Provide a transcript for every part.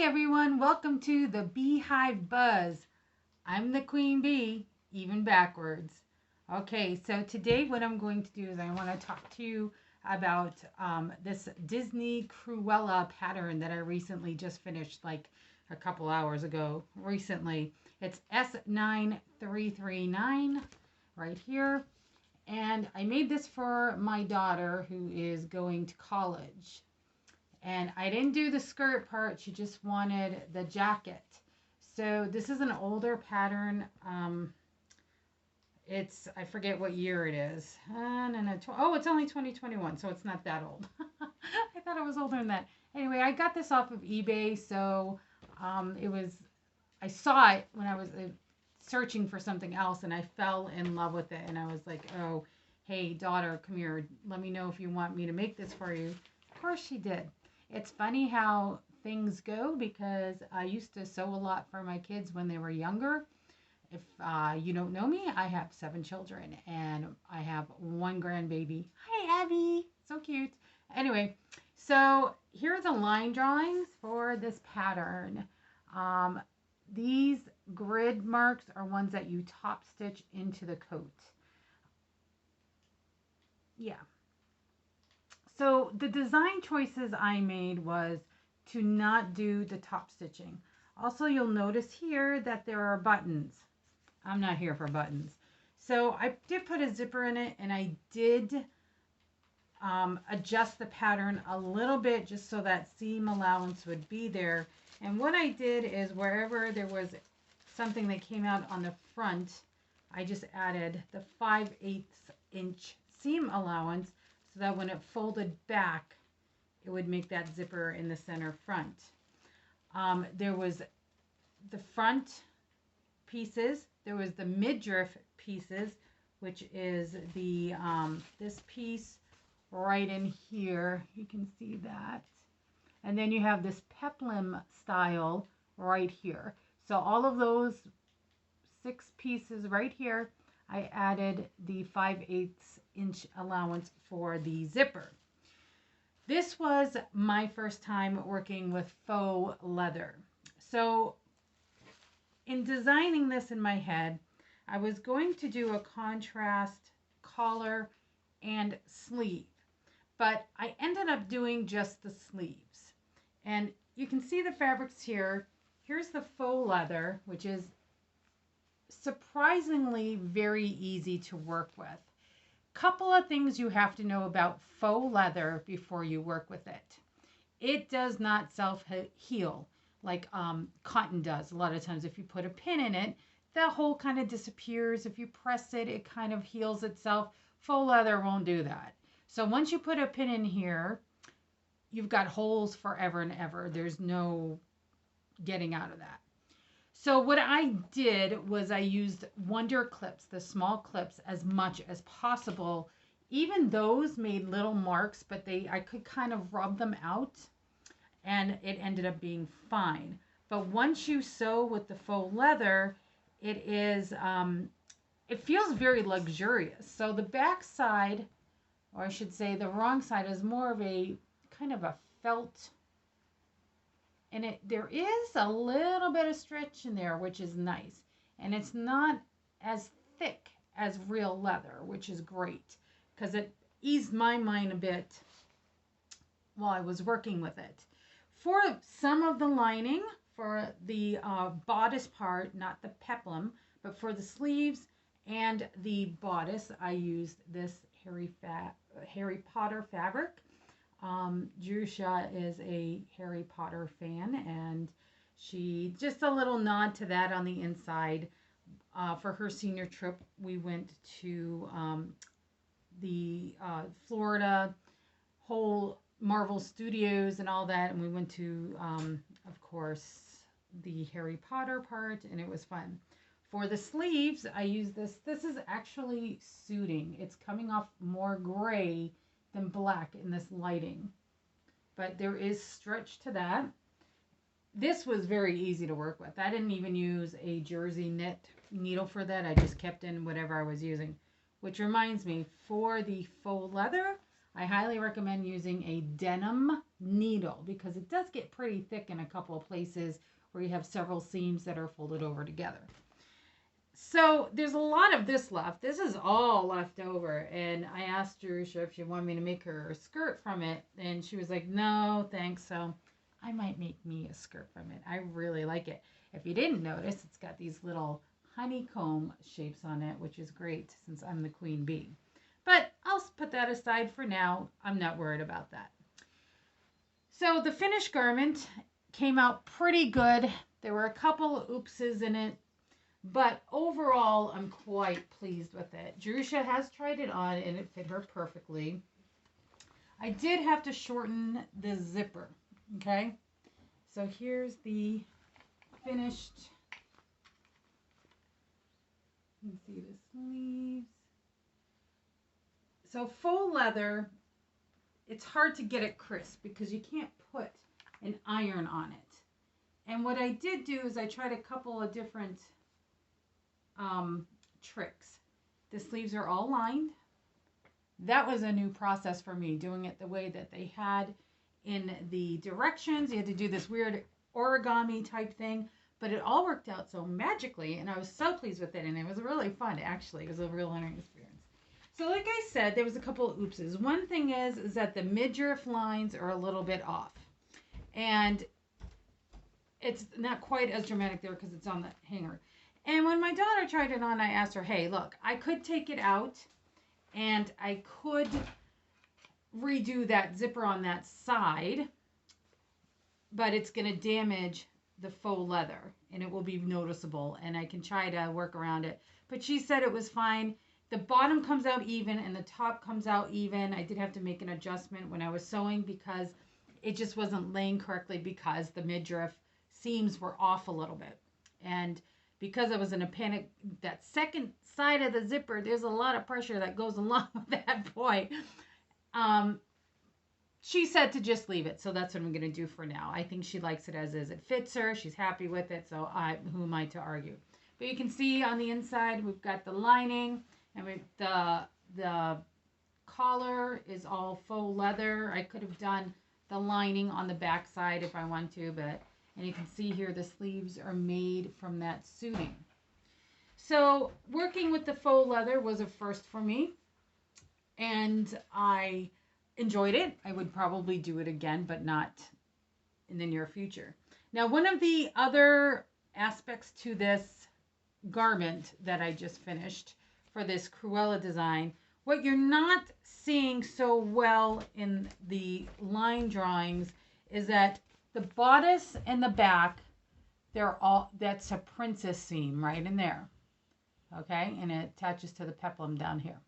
everyone, welcome to the Beehive Buzz. I'm the queen bee, even backwards. Okay, so today what I'm going to do is I want to talk to you about this Disney Cruella pattern that I recently just finished, like a couple hours ago. Recently, it's S9339 right here, and I made this for my daughter who is going to college. And I didn't do the skirt part. She just wanted the jacket. So this is an older pattern. I forget what year it is. It's only 2021, so it's not that old. I thought it was older than that. Anyway, I got this off of eBay, so I saw it when I was searching for something else, and I fell in love with it. And I was like, oh, hey, daughter, come here. Let me know if you want me to make this for you. Of course she did. It's funny how things go because I used to sew a lot for my kids when they were younger. If you don't know me, I have 7 children and I have 1 grandbaby. Hi, Abby. So cute. Anyway, so here are the line drawings for this pattern. These grid marks are ones that you top stitch into the coat. Yeah. So the design choices I made was to not do the top stitching. Also, you'll notice here that there are buttons. I'm not here for buttons. So I did put a zipper in it, and I did adjust the pattern a little bit just so that seam allowance would be there. And what I did is wherever there was something that came out on the front, I just added the 5/8 inch seam allowance, so that when it folded back, it would make that zipper in the center front. There was the front pieces. There was the midriff pieces, which is the this piece right in here. You can see that. And then you have this peplum style right here. So all of those 6 pieces right here, I added the 5/8 inch allowance for the zipper. This was my first time working with faux leather. So in designing this in my head, I was going to do a contrast collar and sleeve, but I ended up doing just the sleeves. And you can see the fabrics here. Here's the faux leather, which is surprisingly very easy to work with. Couple of things you have to know about faux leather before you work with it. It does not self-heal like cotton does. A lot of times if you put a pin in it, the hole kind of disappears. If you press it, it kind of heals itself. Faux leather won't do that. So once you put a pin in here, you've got holes forever and ever. There's no getting out of that. So what I did was I used Wonder clips, the small clips, as much as possible. Even those made little marks, but I could kind of rub them out, and it ended up being fine. But once you sew with the faux leather, it feels very luxurious. So the back side, or I should say the wrong side, is more of a kind of a felt. And there is a little bit of stretch in there, which is nice. And it's not as thick as real leather, which is great, because it eased my mind a bit while I was working with it. For some of the lining, for the bodice part, not the peplum, but for the sleeves and the bodice, I used this Harry Potter fabric. Jerusha is a Harry Potter fan, and she just a little nod to that on the inside. For her senior trip, we went to the Florida whole Marvel Studios and all that, and we went to, of course, the Harry Potter part, and it was fun. For the sleeves, I use this. This is actually suiting. It's coming off more gray than black in this lighting, but there is stretch to that. This was very easy to work with. I didn't even use a jersey knit needle for that. I just kept in whatever I was using, which reminds me, for the faux leather, I highly recommend using a denim needle because it does get pretty thick in a couple of places where you have several seams that are folded over together. So there's a lot of this left. This is all left over. And I asked Jerusha if she wanted me to make her a skirt from it. And she was like, no, thanks. So I might make me a skirt from it. I really like it. If you didn't notice, it's got these little honeycomb shapes on it, which is great since I'm the queen bee. But I'll put that aside for now. I'm not worried about that. So the finished garment came out pretty good. There were a couple of oopses in it. But overall, I'm quite pleased with it. Jerusha has tried it on and it fit her perfectly. I did have to shorten the zipper, okay? So here's the finished. You can see the sleeves. So faux leather, it's hard to get it crisp because you can't put an iron on it. And what I did do is I tried a couple of different tricks. The sleeves are all lined. That was a new process for me, doing it the way that they had in the directions. You had to do this weird origami type thing, but it all worked out so magically, and I was so pleased with it, and it was really fun, actually. It was a real learning experience. So like I said, there was a couple of oopses. One thing is that the midriff lines are a little bit off, and it's not quite as dramatic there because it's on the hanger. And when my daughter tried it on, I asked her, hey, look, I could take it out and I could redo that zipper on that side, but it's going to damage the faux leather and it will be noticeable and I can try to work around it. But she said it was fine. The bottom comes out even and the top comes out even. I did have to make an adjustment when I was sewing because it just wasn't laying correctly because the midriff seams were off a little bit. And because I was in a panic, that second side of the zipper, there's a lot of pressure that goes along with that point. She said to just leave it, so that's what I'm going to do for now. I think she likes it as is. It fits her. She's happy with it, so who am I to argue? But you can see on the inside, we've got the lining, and the collar is all faux leather. I could have done the lining on the back side if I want to, but... And you can see here the sleeves are made from that suiting. So working with the faux leather was a first for me. And I enjoyed it. I would probably do it again, but not in the near future. Now, one of the other aspects to this garment that I just finished for this Cruella design, what you're not seeing so well in the line drawings is that the bodice and the back, that's a princess seam right in there. Okay, and it attaches to the peplum down here.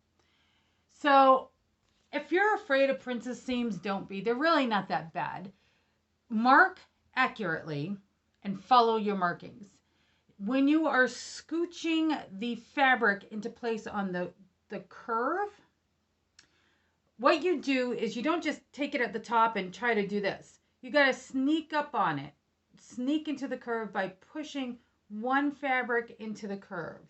So if you're afraid of princess seams, don't be. They're really not that bad. Mark accurately and follow your markings. When you are scooching the fabric into place on the curve, what you do is you don't just take it at the top and try to do this. You got to sneak up on it. Sneak into the curve by pushing one fabric into the curve.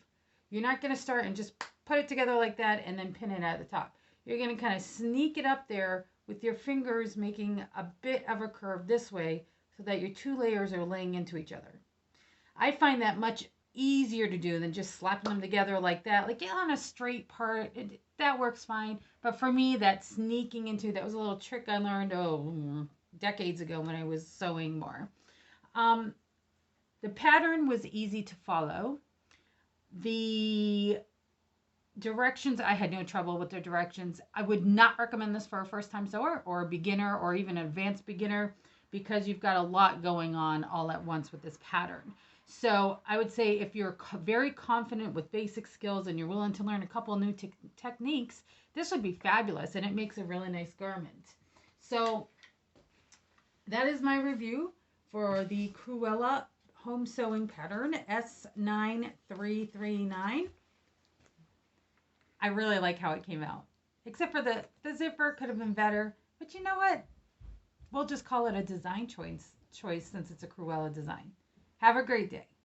You're not going to start and just put it together like that and then pin it at the top. You're going to kind of sneak it up there with your fingers making a bit of a curve this way so that your two layers are laying into each other. I find that much easier to do than just slapping them together like that. Like on a straight part, that works fine. But for me, that sneaking into, that was a little trick I learned, decades ago when I was sewing more. The pattern was easy to follow. The directions, I had no trouble with the directions. I would not recommend this for a first-time sewer or a beginner or even an advanced beginner because you've got a lot going on all at once with this pattern. So I would say if you're very confident with basic skills and you're willing to learn a couple new techniques, this would be fabulous and it makes a really nice garment. So that is my review for the Cruella home sewing pattern S9339. I really like how it came out. Except for the zipper could have been better. But you know what? We'll just call it a design choice since it's a Cruella design. Have a great day.